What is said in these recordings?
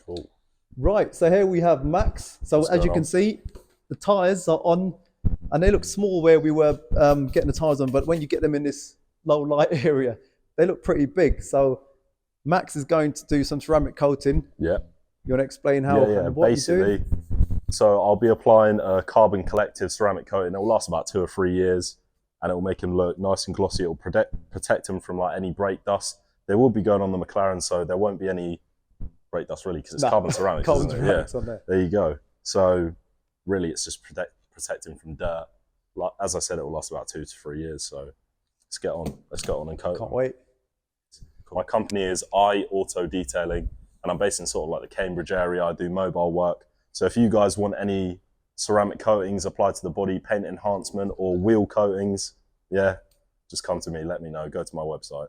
Cool. Right, so here we have Max. So as you can see, the tyres are on, and they look small where we were getting the tyres on, but when you get them in this low light area, they look pretty big. So Max is going to do some ceramic coating. Yeah. You want to explain how and what basically, you're doing? So I'll be applying a carbon collective ceramic coating. It will last about 2 or 3 years, and it will make them look nice and glossy. It will protect them from like any brake dust. They will be going on the McLaren, so there won't be any brake dust really, because it's carbon ceramics, carbon isn't it? ceramics Yeah. on there. There you go. So really, it's just protecting from dirt. Like, as I said, it will last about 2 to 3 years. So let's get on. Let's get on and coat. Can't wait. My company is Auto Detailing, and I'm based in sort of like the Cambridge area. I do mobile work. So if you guys want any ceramic coatings applied to the body, paint enhancement, or wheel coatings, yeah, just come to me. Let me know. Go to my website.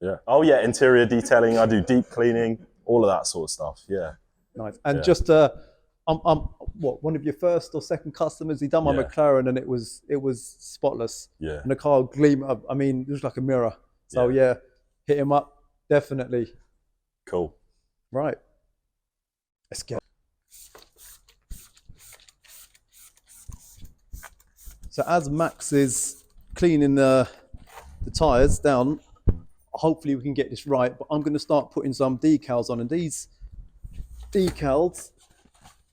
Yeah. Oh yeah, interior detailing. I do deep cleaning, all of that sort of stuff. Yeah. Nice. And just I'm what, one of your first or second customers? He done my McLaren, and it was spotless. Yeah. And the car gleamed. I mean, it was like a mirror. So yeah, hit him up definitely. Cool. Right. Let's go. So as Max is cleaning the tyres down, hopefully we can get this right, but I'm going to start putting some decals on, and these decals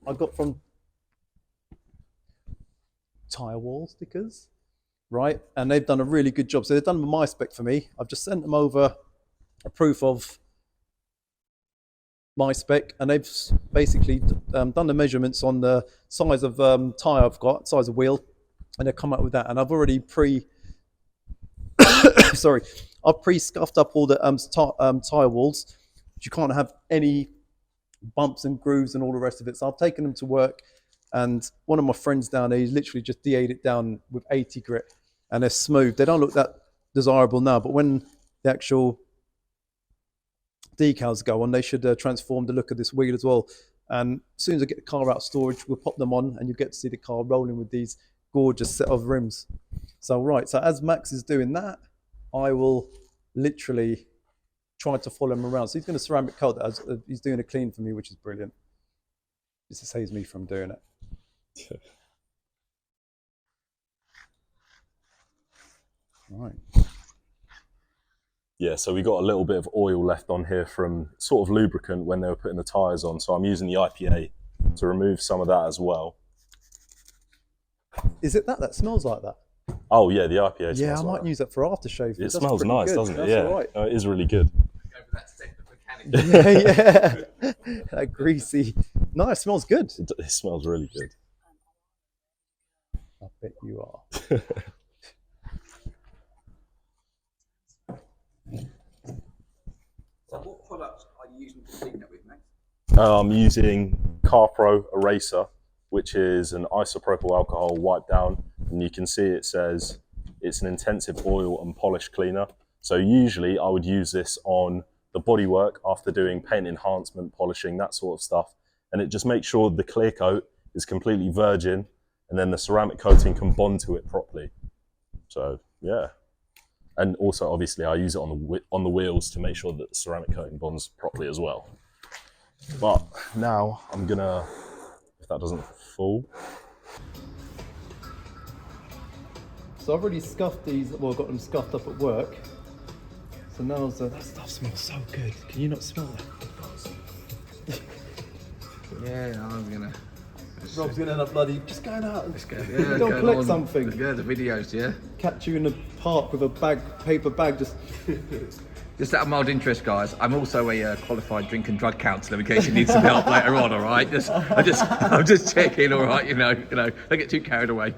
I got from tyre wall stickers, right? And they've done a really good job. So they've done my spec for me. I've just sent them over a proof of my spec, and they've basically done the measurements on the size of tyre I've got, size of wheel, and they've come up with that. And I've already I've pre-scuffed up all the tyre walls. You can't have any bumps and grooves and all the rest of it. So I've taken them to work, and one of my friends down there, he's literally just DA'd it down with 80 grit, and they're smooth. They don't look that desirable now, but when the actual decals go on, they should transform the look of this wheel as well. And as soon as I get the car out of storage, we'll pop them on, and you get to see the car rolling with these gorgeous set of rims. So right, so as Max is doing that, I will literally try to follow him around. So he's going to ceramic coat that. He's doing a clean for me, which is brilliant. This saves me from doing it. Right. Yeah, so we got a little bit of oil left on here from sort of lubricant when they were putting the tyres on. So I'm using the IPA to remove some of that as well. Is it that smells like that? Oh yeah, the IPA smells Yeah, I like might use that for aftershave. It smells nice, good. doesn't it? That's Yeah, all right. it is really good. Yeah. That greasy. No, it smells good. It smells really good. I bet you are. So what products are you using to clean that with, Max? I'm using CarPro Eraser, which is an isopropyl alcohol wipe down, and you can see it says it's an intensive oil and polish cleaner. So usually I would use this on the bodywork after doing paint enhancement, polishing, that sort of stuff, and it just makes sure the clear coat is completely virgin, and then the ceramic coating can bond to it properly. So yeah, and also obviously I use it on the wheels to make sure that the ceramic coating bonds properly as well. But now I'm gonna, if that doesn't fall. So I've already scuffed these, well, got them scuffed up at work. So now that stuff smells so good. Can you not smell that? Yeah, I'm gonna. Rob's gonna end up bloody just going out and Yeah, go collect something. Yeah, the videos, yeah. Catch you in the park with a paper bag, just. Just out of mild interest, guys, I'm also a qualified drink and drug counsellor in case you need some help later on. All right, I'm just checking. All right, you know, don't get too carried away.